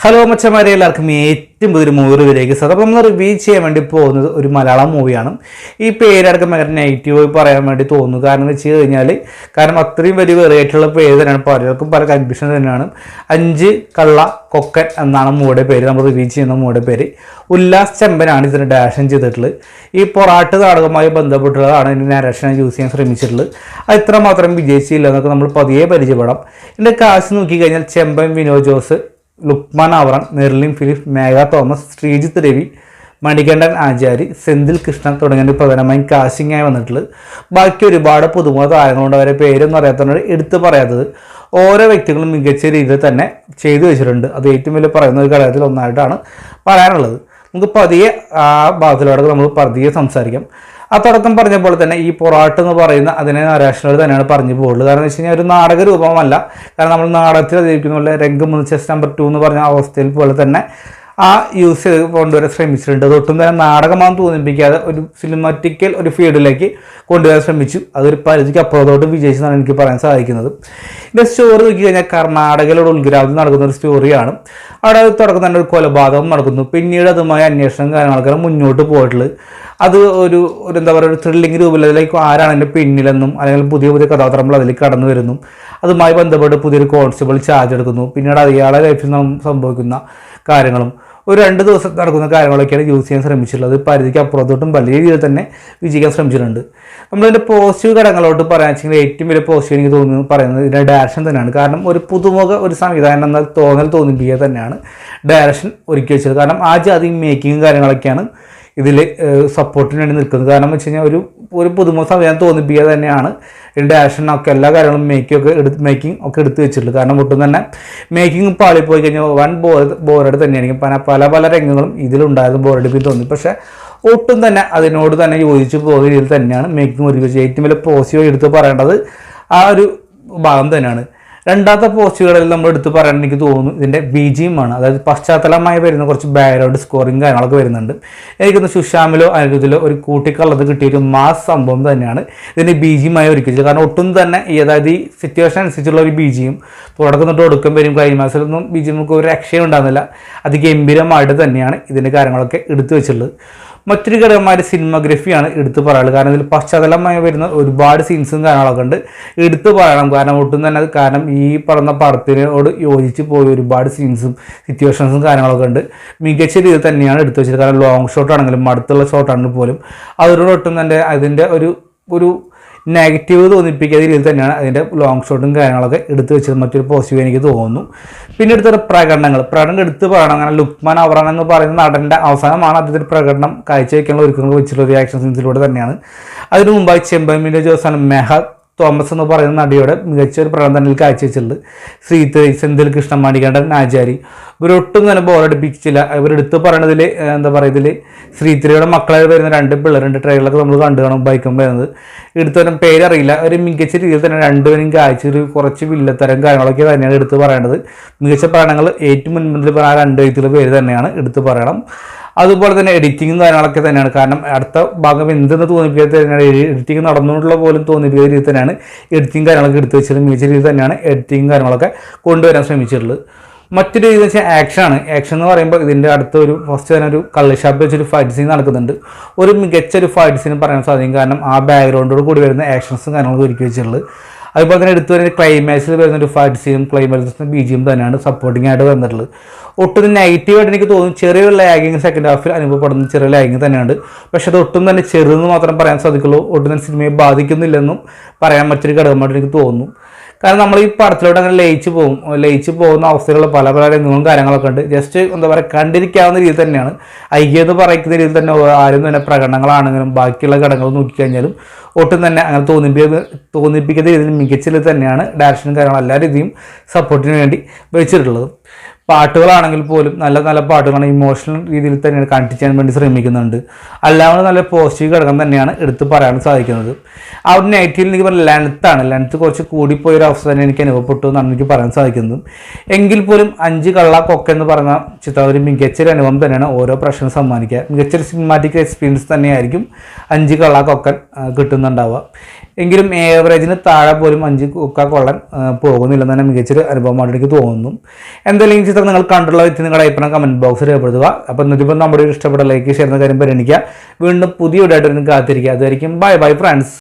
Hello മച്ചന്മാരെ, എല്ലാവർക്കും ഏറ്റവും പുതിയൊരു മൂവി റിവ്യൂയിലേക്ക് സ്വാഗതം. നമ്മൾ റിവ്യൂ ചെയ്യാൻ വേണ്ടി പോകുന്നത് ഒരു മലയാളം മൂവിയാണ്. ഈ പേരടക്കം ഭയങ്കര നെഗറ്റീവ് പറയാൻ വേണ്ടി തോന്നുന്നു. കാരണം എന്ന് വെച്ച് കഴിഞ്ഞാൽ അത്രയും വലിയ വെറൈറ്റിയുള്ള പേര് തന്നെയാണ്. പലർക്കും പല കൺഫ്യൂഷൻ തന്നെയാണ്. 5 കള്ള കൊക്കൻ എന്നാണ് മൂവിയുടെ പേര്. നമ്മൾ റിവ്യൂ ചെയ്യുന്ന മൂവിയുടെ പേര് ഉല്ലാസ് ചെമ്പനാണ് ഇതിന് ഡയറക്ഷൻ ചെയ്തിട്ടുള്ളത്. ഈ പൊറാട്ട് നാടകവുമായി ബന്ധപ്പെട്ടുള്ളതാണ് ഇതിൻ്റെ നരേഷൻ യൂസ് ചെയ്യാൻ ശ്രമിച്ചിട്ടുള്ളത്. അത് ഇത്ര മാത്രം വിജയിച്ചില്ല എന്നൊക്കെ നമ്മൾ പതിയെ പരിചയപ്പെടാം. ഇതിൻ്റെ കാശ് നോക്കിക്കഴിഞ്ഞാൽ ചെമ്പൻ വിനോദ് ജോസ്, ലുക്മാൻ അവറാൻ, നെർലിൻ ഫിലിപ്പ്, മേഘ തോമസ്, ശ്രീജിത്ത് രവി, മണികണ്ഠൻ ആചാരി, സെന്തിൽ കൃഷ്ണൻ തുടങ്ങിയ പ്രധാനമായും കാസ്റ്റിംഗായി വന്നിട്ടുള്ളത്. ബാക്കി ഒരുപാട് പുതുമുഖ താരങ്ങളുണ്ട്. അവരെ പേരൊന്നും അറിയാത്തതുകൊണ്ട് എടുത്ത് പറയാത്തത്. ഓരോ വ്യക്തികളും മികച്ച രീതിയിൽ തന്നെ ചെയ്തു വെച്ചിട്ടുണ്ട്. അത് ഏറ്റവും വലിയ പറയുന്ന ഒരു ഘടകത്തിൽ ഒന്നായിട്ടാണ് പറയാനുള്ളത്. നമുക്ക് പതിയെ ആ ഭാഗത്തിലൂടെ നമ്മൾ പതിയെ സംസാരിക്കാം. ആ തുടക്കം പറഞ്ഞ പോലെ തന്നെ ഈ പൊറാട്ട് എന്ന് പറയുന്ന അതിനെ നരേഷനോട് തന്നെയാണ് പറഞ്ഞു പോകുന്നത്. കാരണം എന്ന് വെച്ച് കഴിഞ്ഞാൽ ഒരു നാടക രൂപമല്ല. കാരണം നമ്മൾ നാടകത്തിൽ അതിരിക്കുന്ന പോലെ രംഗം 1 ചെസ് നമ്പർ 2 എന്ന് പറഞ്ഞ അവസ്ഥയിൽ പോലെ തന്നെ ആ യൂസ് ചെയ്ത് കൊണ്ടുവരാൻ ശ്രമിച്ചിട്ടുണ്ട്. അതൊട്ടും തന്നെ നാടകമാണെന്ന് തോന്നിപ്പിക്കാതെ ഒരു സിനിമാറ്റിക്കൽ ഒരു ഫീൽഡിലേക്ക് കൊണ്ടുവരാൻ ശ്രമിച്ചു. അതൊരു പരിധിക്ക് അപ്പുറത്തോട്ട് വിജയിച്ചെന്നാണ് എനിക്ക് പറയാൻ സാധിക്കുന്നത്. ഇതിൻ്റെ സ്റ്റോറി നോക്കി കഴിഞ്ഞാൽ കർണാടകയിലൂടെ ഉത്ഗ്രാമത്തിൽ നടക്കുന്ന ഒരു സ്റ്റോറിയാണ്. അവിടെ തുടക്കം തന്നെ ഒരു കൊലപാതകം നടക്കുന്നു. പിന്നീട് അതുമായി അന്വേഷണം കാര്യങ്ങളൊക്കെ മുന്നോട്ട് പോയിട്ടുള്ളത്. അത് ഒരു എന്താ പറയുക, ഒരു ത്രില്ലിംഗ് രൂപത്തിലേക്ക് ആരാണ് അതിൻ്റെ പിന്നിലെന്നും അല്ലെങ്കിൽ പുതിയ പുതിയ കഥാപാത്രങ്ങൾ അതിലേക്ക് കടന്നു വരുന്നു. അതുമായി ബന്ധപ്പെട്ട് പുതിയൊരു കോൺസ്റ്റബിൾ ചാർജ് എടുക്കുന്നു. പിന്നീട് അയാളെ ലൈഫിൽ സംഭവിക്കുന്ന കാര്യങ്ങളും ഒരു 2 ദിവസം നടക്കുന്ന കാര്യങ്ങളൊക്കെയാണ് യൂസ് ചെയ്യാൻ ശ്രമിച്ചിട്ടുള്ളത്. പരിധിക്ക് അപ്പുറത്തോട്ടും വലിയ രീതിയിൽ തന്നെ വിജയിക്കാൻ ശ്രമിച്ചിട്ടുണ്ട്. നമ്മളതിൻ്റെ പോസിറ്റീവ് ഘടകങ്ങളോട്ട് പറയാൻ വെച്ചെങ്കിൽ ഏറ്റവും വലിയ പോസിറ്റീവ് എനിക്ക് തോന്നുന്നു പറയുന്നത് ഇതിൻ്റെ ഡയറക്ഷൻ തന്നെയാണ്. കാരണം ഒരു പുതുമുഖ ഒരു സംവിധാനം എന്ന തോന്നിപ്പിക്കുക തന്നെയാണ് ഡയറക്ഷൻ ഒരുക്കി വെച്ചത്. കാരണം ആ ജാതി മേക്കിങ്ങും കാര്യങ്ങളൊക്കെയാണ് ഇതിൽ സപ്പോർട്ടിന് വേണ്ടി നിൽക്കുന്നത്. കാരണം എന്ന് വെച്ച് കഴിഞ്ഞാൽ ഒരു പുതുമുഖ സംവിധാനം തോന്നിപ്പിക്കുക തന്നെയാണ് ഇതിൻ്റെ ഡയറക്ഷനൊക്കെ എല്ലാ കാര്യങ്ങളും മേക്കിംഗ് ഒക്കെ എടുത്ത് വെച്ചിട്ടുള്ളത്. കാരണം ഒട്ടും തന്നെ മേക്കിംഗ് പാളിപ്പോയി കഴിഞ്ഞാൽ വൻ ബോറടി തന്നെയായിരിക്കും. പല രംഗങ്ങളും ഇതിലുണ്ടായത് ബോറടിപ്പിൽ തോന്നി. പക്ഷേ ഒട്ടും തന്നെ അതിനോട് തന്നെ യോജിച്ച് പോകുന്ന രീതിയിൽ തന്നെയാണ് മേക്കിംഗ് ഒരുക്കി വെച്ചത്. ഏറ്റവും വലിയ പോസിറ്റീവ് എടുത്ത് പറയേണ്ടത് ആ ഒരു ഭാഗം തന്നെയാണ്. രണ്ടാമത്തെ പോസ്റ്റുകളിൽ നമ്മൾ എടുത്ത് പറയാൻ എനിക്ക് തോന്നുന്നു ഇതിൻ്റെ BGM ആണ്. അതായത് പശ്ചാത്തലമായി വരുന്ന കുറച്ച് ബാക്ക്ഗ്രൗണ്ട് സ്കോറിങ് കാര്യങ്ങളൊക്കെ വരുന്നുണ്ട്. എനിക്കൊന്ന് സുഷാമിലോ അനിരുദ്ധിലോ ഒരു കൂട്ടിക്കള്ളത് കിട്ടിയൊരു മാസ് സംഭവം തന്നെയാണ് ഇതിൻ്റെ BGM ആയി ഒരുക്കിച്ചത്. കാരണം ഒട്ടും തന്നെ അതായത് ഈ സിറ്റുവേഷൻ അനുസരിച്ചുള്ള ഒരു BGM തുടക്കം തൊട്ട് ഒടുക്കം വരും ക്ലൈമാക്സിലൊന്നും BGM ഒരു രക്ഷയും ഉണ്ടാകുന്നില്ല. അത് ഗംഭീരമായിട്ട് തന്നെയാണ് ഇതിൻ്റെ കാര്യങ്ങളൊക്കെ എടുത്തു വെച്ചിട്ടുള്ളത്. മറ്റൊരു ഘടകമായ സിനിമോഗ്രഫിയാണ് എടുത്തു പറയാനുള്ളത്. കാരണം ഇതിൽ പശ്ചാത്തലമായി വരുന്ന ഒരുപാട് സീൻസും കാര്യങ്ങളൊക്കെ ഉണ്ട് എടുത്തു പറയണം. കാരണം ഒട്ടും തന്നെ കാരണം ഈ പറഞ്ഞ പടത്തിനോട് യോജിച്ച് പോയ ഒരുപാട് സീൻസും സിറ്റുവേഷൻസും കാര്യങ്ങളൊക്കെ ഉണ്ട്. മികച്ച രീതിയിൽ തന്നെയാണ് എടുത്തു വെച്ചത്. കാരണം ലോങ് ഷോട്ട് ആണെങ്കിലും അടുത്തുള്ള ഷോട്ടാണെങ്കിൽ പോലും അതിനോടൊട്ടും തന്നെ അതിൻ്റെ ഒരു നെഗറ്റീവ് തോന്നിപ്പിക്കാത്ത രീതിയിൽ തന്നെയാണ് അതിൻ്റെ ലോങ് ഷോട്ടും കാര്യങ്ങളൊക്കെ എടുത്തു വെച്ചത്. മറ്റൊരു പോസിറ്റീവ് എനിക്ക് തോന്നുന്നു. പിന്നെ എടുത്തൊരു പ്രകടനം എടുത്ത് പറയണം. അങ്ങനെ ലുക്മാൻ അവറാൻ എന്ന് പറയുന്ന നടൻ്റെ അവസാനമാണ് അദ്ദേഹത്തിൻ്റെ പ്രകടനം കാഴ്ചവെക്കാനുള്ള ഒരുക്കങ്ങൾ വെച്ചിട്ടുള്ള റിയാക്ഷൻ സീൻസിലൂടെ തന്നെയാണ്. അതിനു മുമ്പായി ചെമ്പൻ വിനോദ് ജോസാണ് മെഹ തോമസ് എന്ന് പറയുന്ന നടിയുടെ മികച്ചൊരു പ്രകടനം തന്നെ കാഴ്ചവെച്ചിട്ടുണ്ട്. ശ്രീജിത്ത്, സെന്തിൽ കൃഷ്ണൻ, മണികണ്ഠൻ ആചാരി ഇവരൊട്ടും തന്നെ ബോറടിപ്പിച്ചില്ല. ഇവരെടുത്ത് പറയണതിൽ എന്താ പറയുക, ഇതിൽ ശ്രീജിത്തിയുടെ മക്കളായി വരുന്ന 2 പിള്ളേരുണ്ട്. ട്രെയിലറൊക്കെ നമ്മൾ കണ്ടു കാണും. ബൈക്കും വരുന്നത് എടുത്തവരും പേരറിയില്ല. ഒരു മികച്ച രീതിയിൽ തന്നെ രണ്ടുപേരും കാഴ്ച കുറച്ച് വില്ലത്തരം കാര്യങ്ങളൊക്കെ തന്നെയാണ് എടുത്ത് പറയേണ്ടത്. മികച്ച പഠനങ്ങൾ ഏറ്റവും മുൻപിൽ പറയാൻ 2 വ്യക്തികളുടെ പേര് തന്നെയാണ് എടുത്ത് പറയണം. അതുപോലെ തന്നെ എഡിറ്റിങ്ങും കാര്യങ്ങളൊക്കെ തന്നെയാണ്. കാരണം അടുത്ത ഭാഗം എന്തെന്ന് തോന്നിപ്പിക്കാത്ത തന്നെയാണ് എഡിറ്റിംഗ് നടന്നുകൊണ്ടുള്ള പോലും തോന്നിപ്പിക്കുന്ന രീതി തന്നെയാണ് എഡിറ്റിംഗ് കാര്യങ്ങളൊക്കെ എടുത്ത് വെച്ചത്. മികച്ച രീതി തന്നെയാണ് എഡിറ്റിംഗ് കാര്യങ്ങളൊക്കെ കൊണ്ടുവരാൻ ശ്രമിച്ചിട്ടുള്ളത്. മറ്റൊരു രീതി വെച്ചാൽ ആക്ഷൻ എന്ന് പറയുമ്പോൾ ഇതിൻ്റെ അടുത്തൊരു ഫസ്റ്റ് തന്നെ ഒരു കള്ളിഷാപ്പ് വെച്ചൊരു ഫൈറ്റ് സീൻ നടക്കുന്നുണ്ട്. ഒരു മികച്ചൊരു ഫൈറ്റ് സീൻ പറയാൻ സാധിക്കും. കാരണം ആ ബാക്ക്ഗ്രൗണ്ടോട് കൂടി വരുന്ന ആക്ഷൻസും കാര്യങ്ങളൊക്കെ ഒരുക്കി വെച്ചിട്ടുള്ളത്. അതുപോലെ തന്നെ എടുത്തു വരുന്ന ക്ലൈമാക്സിൽ വരുന്നൊരു ഫൈറ്റ് സീനും ക്ലൈമാക്സിന് BGM തന്നെയാണ് സപ്പോർട്ടിംഗ് ആയിട്ട് വന്നിട്ടുള്ളത്. ഒട്ടും നെഗറ്റീവായിട്ട് എനിക്ക് തോന്നുന്നു ചെറിയൊരു ലാഗിങ് സെക്കൻഡ് ഹാഫിൽ അനുഭവപ്പെടുന്ന ചെറിയ ലാഗിങ് തന്നെയാണ്. പക്ഷേ അത് ഒട്ടും തന്നെ ചെറുതെന്ന് മാത്രം പറയാൻ സാധിക്കുള്ളൂ. ഒട്ടും തന്നെ സിനിമയെ ബാധിക്കുന്നില്ലെന്നും പറയാൻ മറ്റൊരു ഘടകമായിട്ട് എനിക്ക് തോന്നുന്നു. കാരണം നമ്മൾ ഈ പടത്തിലോട്ട് അങ്ങനെ ലയിച്ച് പോകുന്ന അവസ്ഥകൾ പല രംഗങ്ങളും കാര്യങ്ങളൊക്കെ ഉണ്ട്. ജസ്റ്റ് എന്താ പറയുക, കണ്ടിരിക്കാവുന്ന രീതി തന്നെയാണ്. ഐക്യം എന്ന് പറയുന്ന രീതിയിൽ തന്നെ ആരും തന്നെ പ്രകടനങ്ങളാണെങ്കിലും ബാക്കിയുള്ള ഘടകങ്ങൾ നോക്കിക്കഴിഞ്ഞാലും ഒട്ടും തന്നെ അങ്ങനെ തോന്നിപ്പിക്കുന്ന രീതിയിൽ മികച്ച രീതിയിൽ തന്നെയാണ് ഡയറക്ഷനും കാര്യങ്ങളും എല്ലാ രീതിയും സപ്പോർട്ടിന് വേണ്ടി വെച്ചിട്ടുള്ളത്. പാട്ടുകളാണെങ്കിൽ പോലും നല്ല പാട്ടുകളാണ്. ഇമോഷണൽ രീതിയിൽ തന്നെയാണ് കാണിക്കാൻ വേണ്ടി ശ്രമിക്കുന്നുണ്ട്. അല്ലാതെ നല്ല പോസിറ്റീവ് ഘടകം തന്നെയാണ് എടുത്ത് പറയാൻ സാധിക്കുന്നത്. ആ ഒരു നെഗറ്റീവിൽ എനിക്ക് പറയുന്നത് ലെങ്ത്ത് കുറച്ച് കൂടിപ്പോയൊരു അവസ്ഥ തന്നെ എനിക്ക് അനുഭവപ്പെട്ടു എന്നാണ് എനിക്ക് പറയാൻ സാധിക്കുന്നത്. എങ്കിൽ പോലും 5 കള്ള കൊക്ക എന്ന് പറയുന്ന ചിത്രം ഒരു മികച്ചൊരു അനുഭവം തന്നെയാണ് ഓരോ പ്രശ്നം സമ്മാനിക്കുക. മികച്ചൊരു സിനിമാറ്റിക് എക്സ്പീരിയൻസ് തന്നെയായിരിക്കും 5 കള്ള കൊക്കൻ കിട്ടുന്നുണ്ടാവുക. എങ്കിലും ഏവറേജിന് താഴെ പോലും 5 ഒക്കെ കൊള്ളാൻ പോകുന്നില്ലെന്ന് തന്നെ മികച്ചൊരു അനുഭവമായിട്ട് എനിക്ക് തോന്നുന്നു. എന്തായാലും ഈ ചിത്രം നിങ്ങൾ കണ്ടുള്ള വ്യക്തി നിങ്ങളുടെ അഭിപ്രായം കമൻറ്റ് ബോക്സിൽ രേഖപ്പെടുത്തുക. അപ്പോൾ ഇന്നിപ്പോൾ നമ്മുടെ ഇഷ്ടപ്പെട്ട ലൈക്ക് ഷെയർ എന്ന കാര്യം പരിഗണിക്കുക. വീണ്ടും പുതിയ വീഡിയോ ആയിട്ട് കാത്തിരിക്കുക. അതായിരിക്കും ബൈ ബൈ ഫ്രണ്ട്സ്.